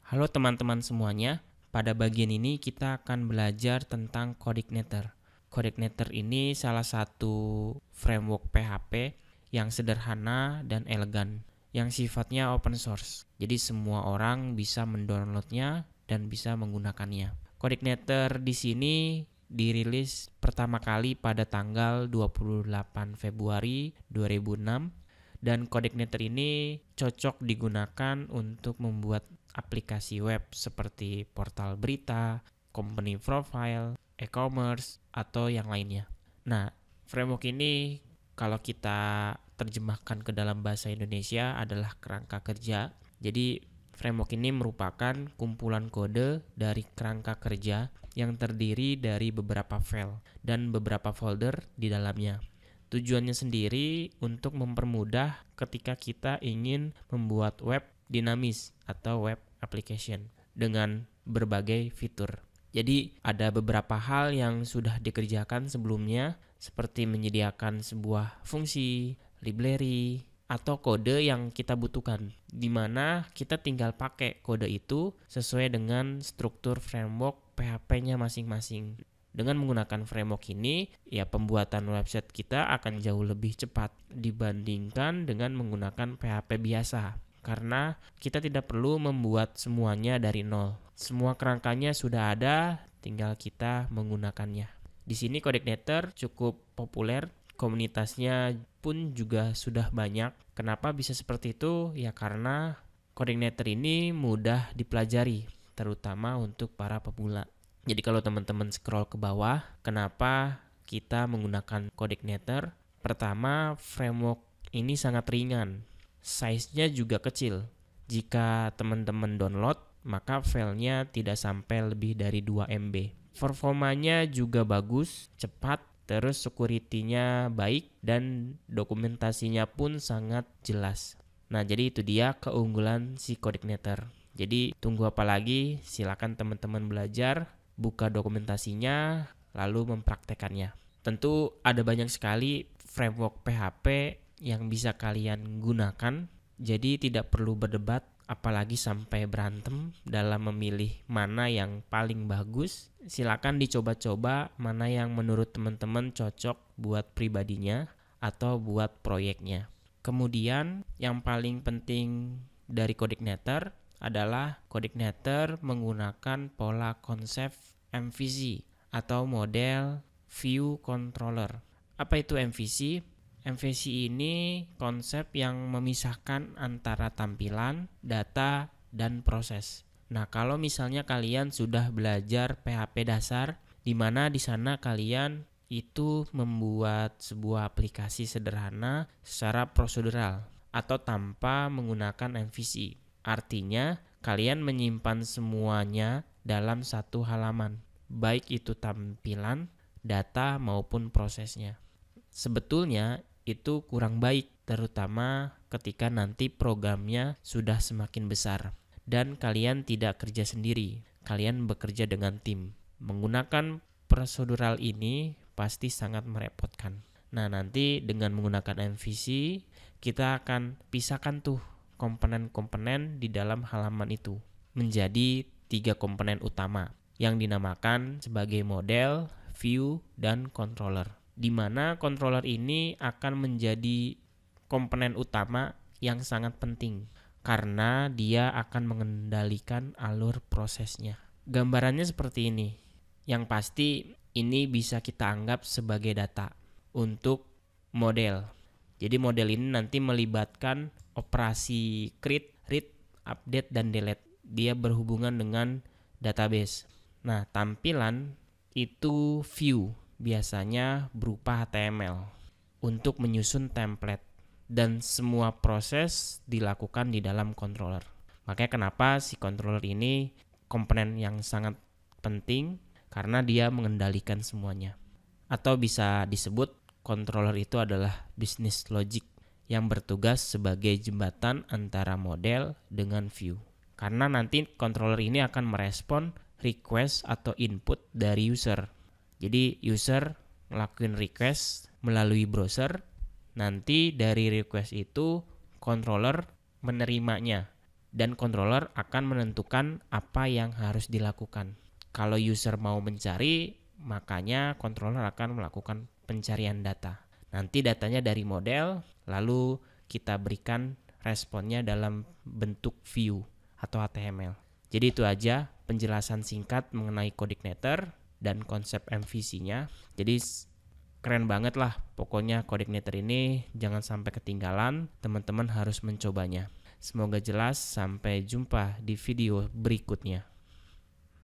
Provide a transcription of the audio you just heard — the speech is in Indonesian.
Halo teman-teman semuanya, pada bagian ini kita akan belajar tentang CodeIgniter. CodeIgniter ini salah satu framework PHP yang sederhana dan elegan, yang sifatnya open source. Jadi semua orang bisa mendownloadnya dan bisa menggunakannya. CodeIgniter di sini dirilis pertama kali pada tanggal 28 Februari 2006 dan CodeIgniter ini cocok digunakan untuk membuat aplikasi web seperti portal berita, company profile, e-commerce, atau yang lainnya. Nah, framework ini kalau kita terjemahkan ke dalam bahasa Indonesia adalah kerangka kerja. Jadi, framework ini merupakan kumpulan kode dari kerangka kerja yang terdiri dari beberapa file dan beberapa folder di dalamnya. Tujuannya sendiri untuk mempermudah ketika kita ingin membuat web dinamis atau web application dengan berbagai fitur. Jadi ada beberapa hal yang sudah dikerjakan sebelumnya seperti menyediakan sebuah fungsi, library, atau kode yang kita butuhkan, di mana kita tinggal pakai kode itu sesuai dengan struktur framework PHP-nya masing-masing. Dengan menggunakan framework ini, ya pembuatan website kita akan jauh lebih cepat dibandingkan dengan menggunakan PHP biasa. Karena kita tidak perlu membuat semuanya dari nol. Semua kerangkanya sudah ada, tinggal kita menggunakannya. Di sini CodeIgniter cukup populer, komunitasnya pun juga sudah banyak. Kenapa bisa seperti itu? Ya karena CodeIgniter ini mudah dipelajari, terutama untuk para pemula. Jadi kalau teman-teman scroll ke bawah, kenapa kita menggunakan CodeIgniter? Pertama, framework ini sangat ringan. Size-nya juga kecil. Jika teman-teman download, maka filenya tidak sampai lebih dari 2 MB. Performanya juga bagus, cepat, terus security-nya baik, dan dokumentasinya pun sangat jelas. Nah, jadi itu dia keunggulan si CodeIgniter. Jadi tunggu apa lagi? Silakan teman-teman belajar, buka dokumentasinya, lalu mempraktekannya. Tentu ada banyak sekali framework PHP yang bisa kalian gunakan, jadi tidak perlu berdebat apalagi sampai berantem dalam memilih mana yang paling bagus. Silakan dicoba-coba mana yang menurut teman-teman cocok buat pribadinya atau buat proyeknya. Kemudian yang paling penting dari CodeIgniter adalah CodeIgniter menggunakan pola konsep MVC atau model view controller. Apa itu MVC? MVC ini konsep yang memisahkan antara tampilan, data, dan proses. Nah, kalau misalnya kalian sudah belajar PHP dasar, di mana di sana kalian itu membuat sebuah aplikasi sederhana secara prosedural atau tanpa menggunakan MVC. Artinya, kalian menyimpan semuanya dalam satu halaman, baik itu tampilan, data, maupun prosesnya. Sebetulnya itu kurang baik, terutama ketika nanti programnya sudah semakin besar dan kalian tidak kerja sendiri, kalian bekerja dengan tim. Menggunakan prosedural ini pasti sangat merepotkan. Nah, nanti dengan menggunakan MVC, kita akan pisahkan tuh komponen-komponen di dalam halaman itu menjadi 3 komponen utama yang dinamakan sebagai model, view, dan controller. Di mana controller ini akan menjadi komponen utama yang sangat penting karena dia akan mengendalikan alur prosesnya. Gambarannya seperti ini. Yang pasti ini bisa kita anggap sebagai data untuk model. Jadi model ini nanti melibatkan operasi create, read, update, dan delete. Dia berhubungan dengan database. Nah, tampilan itu view, biasanya berupa HTML untuk menyusun template. Dan semua proses dilakukan di dalam controller. Makanya kenapa si controller ini komponen yang sangat penting karena dia mengendalikan semuanya. Atau bisa disebut controller itu adalah business logic yang bertugas sebagai jembatan antara model dengan view. Karena nanti controller ini akan merespon request atau input dari user. Jadi user ngelakuin request melalui browser, nanti dari request itu controller menerimanya dan controller akan menentukan apa yang harus dilakukan. Kalau user mau mencari, makanya controller akan melakukan pencarian data. Nanti datanya dari model, lalu kita berikan responnya dalam bentuk view atau HTML. Jadi itu aja penjelasan singkat mengenai CodeIgniter dan konsep MVC-nya. Jadi keren banget lah, pokoknya CodeIgniter ini jangan sampai ketinggalan, teman-teman harus mencobanya. Semoga jelas, sampai jumpa di video berikutnya.